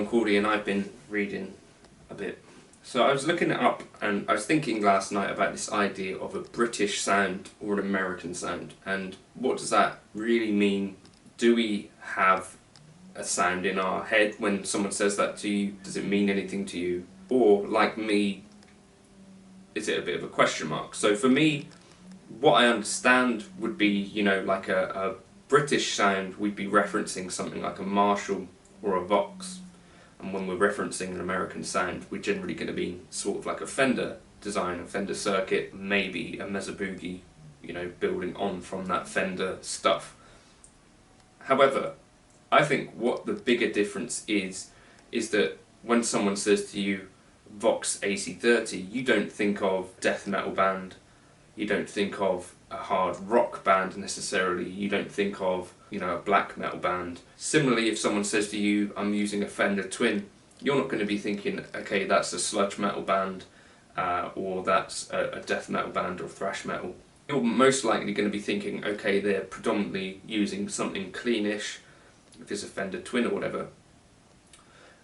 Cordy, and I've been reading a bit. So I was looking it up and I was thinking last night about this idea of a British sound or an American sound, and what does that really mean? Do we have a sound in our head when someone says that to you? Does it mean anything to you? Or, like me, is it a bit of a question mark? So for me, what I understand would be, you know, like a British sound, we'd be referencing something like a Marshall or a Vox. And when we're referencing an American sound, we're generally going to be sort of like a Fender design, a Fender circuit, maybe a Mesa Boogie, you know, building on from that Fender stuff. However, I think what the bigger difference is that when someone says to you, Vox AC30, you don't think of death metal band, you don't think of a hard rock band necessarily, you don't think of, you know, a black metal band. Similarly, if someone says to you, I'm using a Fender Twin, you're not going to be thinking, okay, that's a sludge metal band, or that's a death metal band or thrash metal. You're most likely going to be thinking, okay, they're predominantly using something cleanish, if it's a Fender Twin or whatever.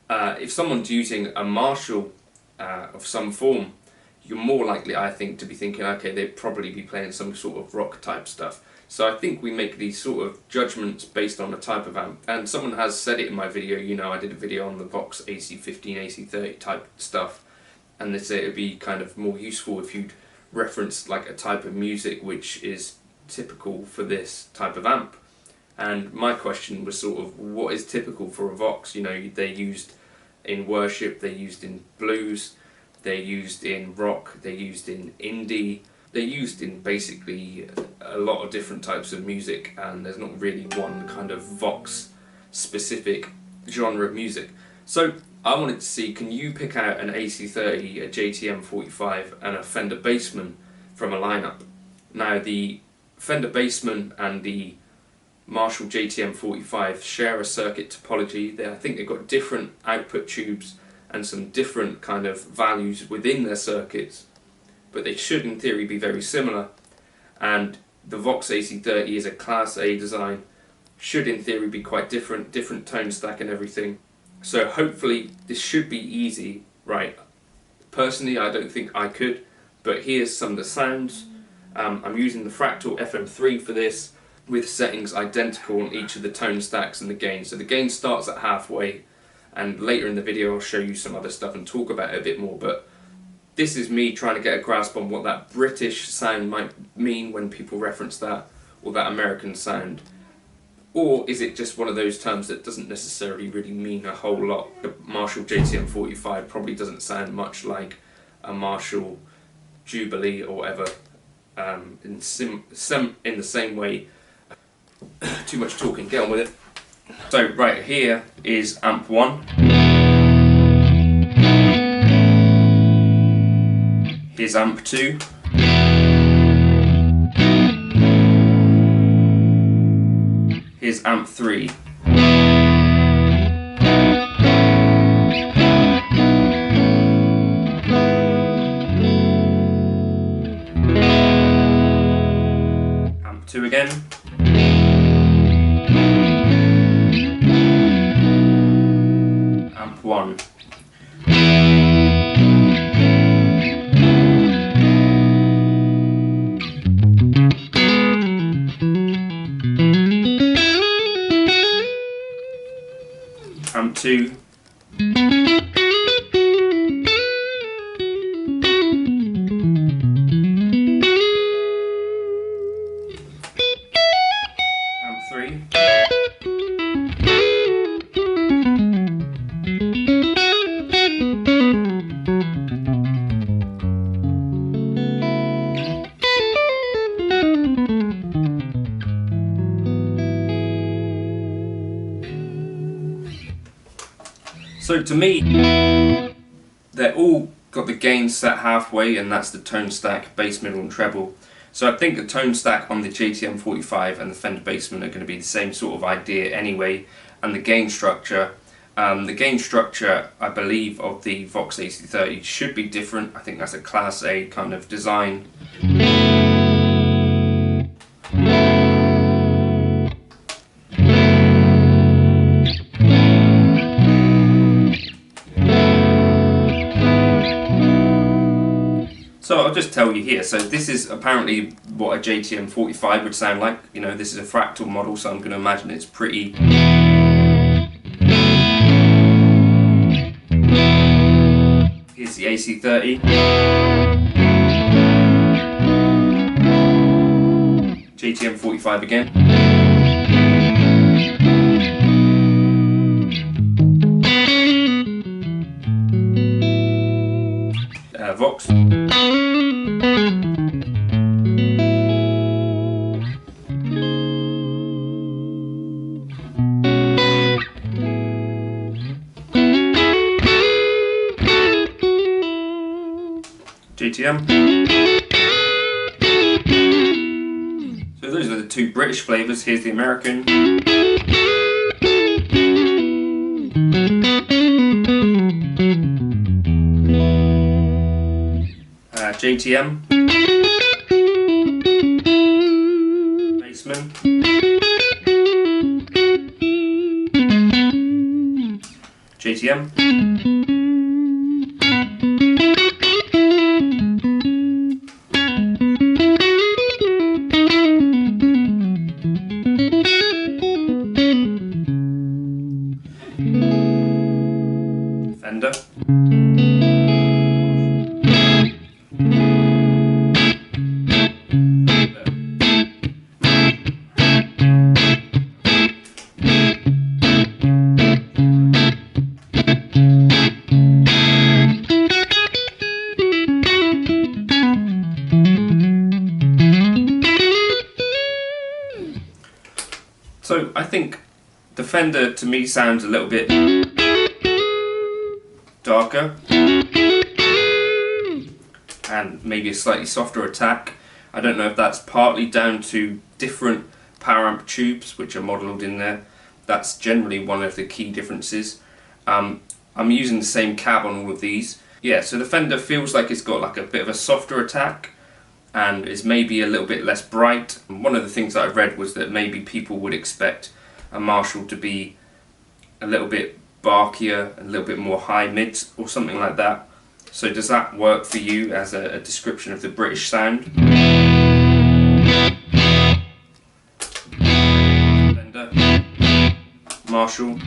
If someone's using a Marshall of some form, you're more likely, I think, to be thinking, okay, they'd probably be playing some sort of rock type stuff. So I think we make these sort of judgments based on the type of amp. And someone has said it in my video, you know, I did a video on the Vox AC15, AC30 type stuff, and they say it would be kind of more useful if you'd reference like a type of music which is typical for this type of amp. And my question was sort of, what is typical for a Vox? You know, they're used in worship, they're used in blues, they're used in rock, they're used in indie, they're used in basically a lot of different types of music, and there's not really one kind of Vox specific genre of music. So I wanted to see, can you pick out an AC30, a JTM 45 and a Fender Bassman from a lineup? Now the Fender Bassman and the Marshall JTM 45 share a circuit topology. I think they've got different output tubes and some different kind of values within their circuits, but they should in theory be very similar. And the Vox AC30 is a Class A design, should in theory be quite different tone stack and everything. So hopefully this should be easy, right? Personally, I don't think I could, but here's some of the sounds. I'm using the Fractal FM3 for this, with settings identical on each of the tone stacks and the gain. So the gain starts at halfway, and later in the video I'll show you some other stuff and talk about it a bit more, but this is me trying to get a grasp on what that British sound might mean when people reference that, or that American sound. Or is it just one of those terms that doesn't necessarily really mean a whole lot? The Marshall JTM 45 probably doesn't sound much like a Marshall Jubilee or whatever, in the same way. Too much talking, get on with it. So right here is amp 1. Here's amp 2. Here's amp 3. Amp 2 again. Amp 1. Amp 2. Amp 3. So to me, they're all got the gain set halfway, and that's the tone stack, bass, middle and treble. So I think the tone stack on the JTM 45 and the Fender Bassman are going to be the same sort of idea anyway, and the gain structure I believe of the Vox AC30 should be different. I think that's a Class A kind of design. So I'll just tell you here, so this is apparently what a JTM 45 would sound like. You know, this is a fractal model, so I'm going to imagine it's pretty... Here's the AC30. JTM 45 again. Vox. JTM. So those are the two British flavours. Here's the American. JTM. Bassman. JTM. Fender. So I think the Fender to me sounds a little bit darker and maybe a slightly softer attack. I don't know if that's partly down to different power amp tubes which are modelled in there. That's generally one of the key differences. I'm using the same cab on all of these. Yeah, so the Fender feels like it's got like a bit of a softer attack and is maybe a little bit less bright. And one of the things that I read was that maybe people would expect a Marshall to be a little bit barkier, a little bit more high mids or something like that. So does that work for you as a description of the British sound? Fender, Marshall.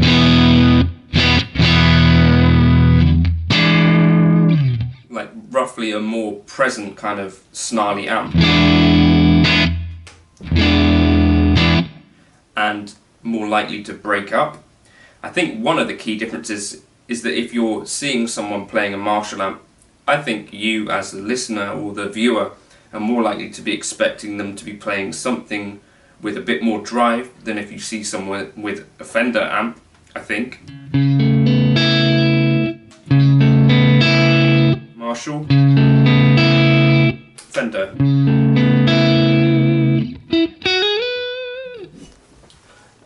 Like roughly a more present kind of snarly amp. And more likely to break up. I think one of the key differences is that if you're seeing someone playing a Marshall amp, I think you as the listener or the viewer are more likely to be expecting them to be playing something with a bit more drive than if you see someone with a Fender amp, I think. Marshall, Fender.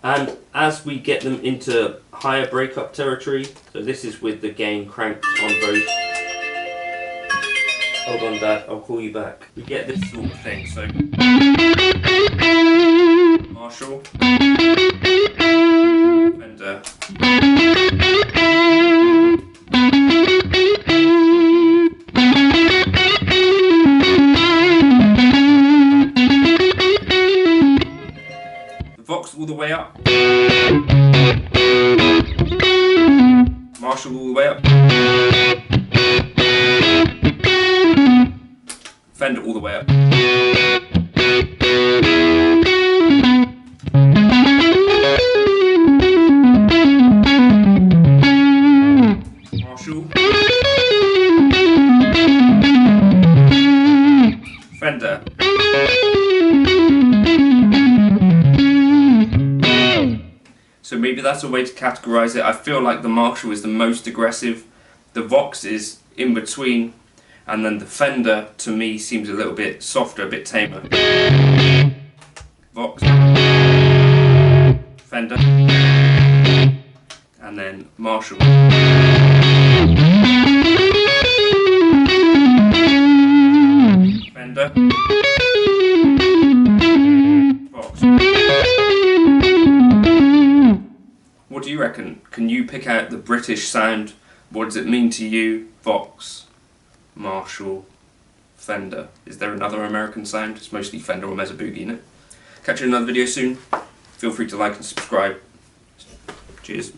And as we get them into higher breakup territory, so this is with the gain cranked on both. Hold on, Dad, I'll call you back. We get this sort of thing, so Marshall, Fender. Vox all the way up. Marshall all the way up. Fender all the way up. Marshall. Fender. So maybe that's a way to categorize it. I feel like the Marshall is the most aggressive, the Vox is in between, and then the Fender to me seems a little bit softer, a bit tamer. Vox, Fender, and then Marshall. Fender, Vox. What do you reckon? Can you pick out the British sound? What does it mean to you? Vox, Marshall, Fender. Is there another American sound? It's mostly Fender or Mesa Boogie, isn't it? Catch you in another video soon. Feel free to like and subscribe. Cheers.